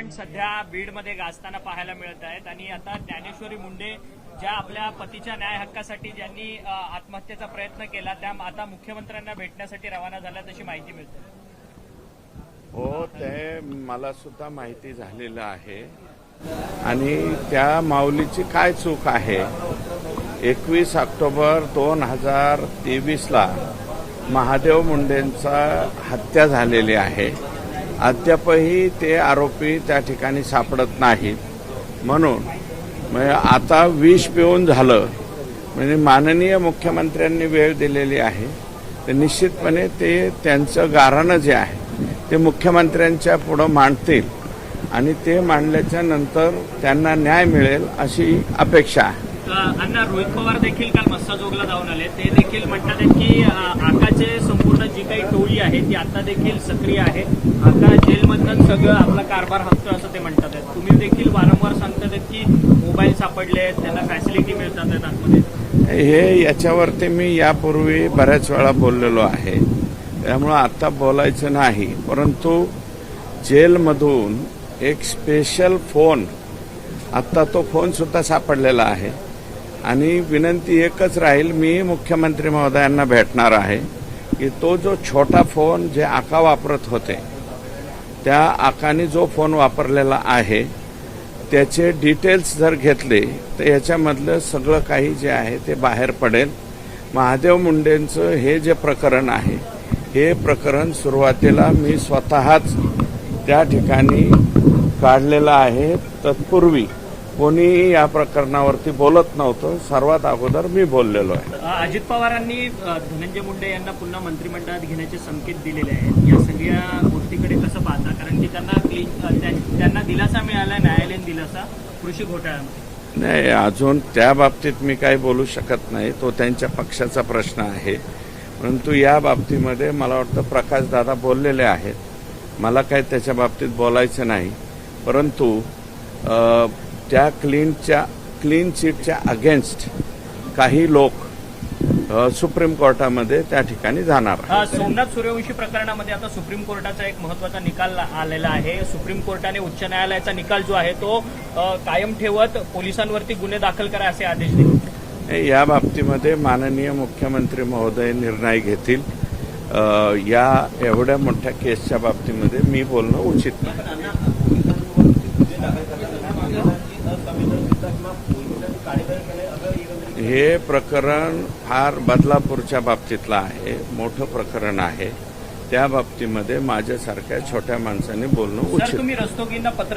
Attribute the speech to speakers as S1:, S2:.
S1: सध्या बीडमध्ये गाजताना पाहायला मिळत आहेत आणि आता ज्ञानेश्वरी मुंडे ज्या आपल्या पतीच्या न्याय हक्कासाठी ज्यांनी आत्महत्येचा प्रयत्न केला त्या आता मुख्यमंत्र्यांना भेटण्यासाठी रवाना झाल्या तशी माहिती मिळते.
S2: हो, ते मला सुद्धा माहिती झालेलं आहे आणि त्या माऊलीची काय चूक आहे. 21 ऑक्टोबर 2023ला महादेव मुंडेंचा हत्या झालेली आहे. अद्यापही ते आरोपी त्या ठिकाणी सापडत नाहीत. म्हणून आता विष पिऊन झालं म्हणजे माननीय मुख्यमंत्र्यांनी वेळ दिलेली आहे तर निश्चितपणे ते त्यांचं गाऱ्हाणं जे आहे ते मुख्यमंत्र्यांच्या पुढं मांडतील आणि ते मांडल्याच्या नंतर त्यांना न्याय मिळेल अशी अपेक्षा आहे.
S1: अण्णा, रोहित पवार देखील काल मस्साजोगला जाऊन आले. ते देखील म्हणतात की आकाचे संपूर्ण जी काही टोळी आहे ती आता देखील सक्रिय आहे. आका जेलमधून सगळं आपला कारभार हाकतो असं ते म्हणतात आहेत. तुम्ही देखील वारंवार सांगतात की मोबाईल सापडले आहेत, त्यांना फॅसिलिटी मिळतात आहेत आतमध्ये.
S2: हे याच्यावरती मी यापूर्वी बऱ्याच वेळा बोललेलो आहे, त्यामुळं आता बोलायचं नाही. परंतु जेलमधून एक स्पेशल फोन, आत्ता तो फोन सुद्धा सापडलेला आहे आणि विनंती एकच राहील, मी मुख्यमंत्री महोदयांना भेटणार आहे की तो जो छोटा फोन जे आका वापरत होते त्या आकाने जो फोन वापरलेला आहे त्याचे डिटेल्स जर घेतले तर याच्यामधलं सगळं काही जे आहे ते बाहेर पडेल. महादेव मुंडेंचं हे जे प्रकरण आहे हे प्रकरण सुरुवातीला मी स्वतःच त्या ठिकाणी काढलेलं आहे. तत्पूर्वी कोणी या प्रकरणावरती बोलत नव्हतं, सर्वात अगोदर मी बोललेलो आहे.
S1: अजित पवारांनी धनंजय मुंडे यांना पुन्हा मंत्रिमंडळात घेण्याचे संकेत दिलेले आहेत. या सगळ्या गोष्टीकडे कसं पाहता? कारण की त्यांना दिलासा मिळाला, न्यायालयीन दिलासा कृषी घोटाळ्यामध्ये.
S2: नाही, अजून त्या बाबतीत मी काही बोलू शकत नाही, तो त्यांच्या पक्षाचा प्रश्न आहे. परंतु या बाबतीमध्ये मला वाटतं प्रकाशदादा बोललेले आहेत, मला काही त्याच्या बाबतीत बोलायचं नाही. परंतु त्या क्लीन चिटच्या अगेन्स्ट काही लोक सुप्रीम कोर्टामध्ये त्या ठिकाणी जाणार.
S1: सोमनाथ सूर्यवंशी प्रकरणामध्ये आता सुप्रीम कोर्टाचा एक महत्वाचा निकाल आलेला आहे. सुप्रीम कोर्टाने उच्च न्यायालयाचा निकाल जो आहे तो कायम ठेवत पोलिसांवरती गुन्हे दाखल करा असे आदेश दिले.
S2: या बाबतीमध्ये माननीय मुख्यमंत्री महोदय निर्णय घेतील. या एवढ्या मोठ्या केसच्या बाबतीमध्ये मी बोलणं उचित नाही. हे प्रकरण फार बदलापूरच्या बाबतीतलं आहे, मोठं प्रकरण आहे. त्या बाबतीमध्ये माझ्यासारख्या छोट्या माणसाने बोलणं उचित.
S1: तुम्ही रस्तोगींना पत्र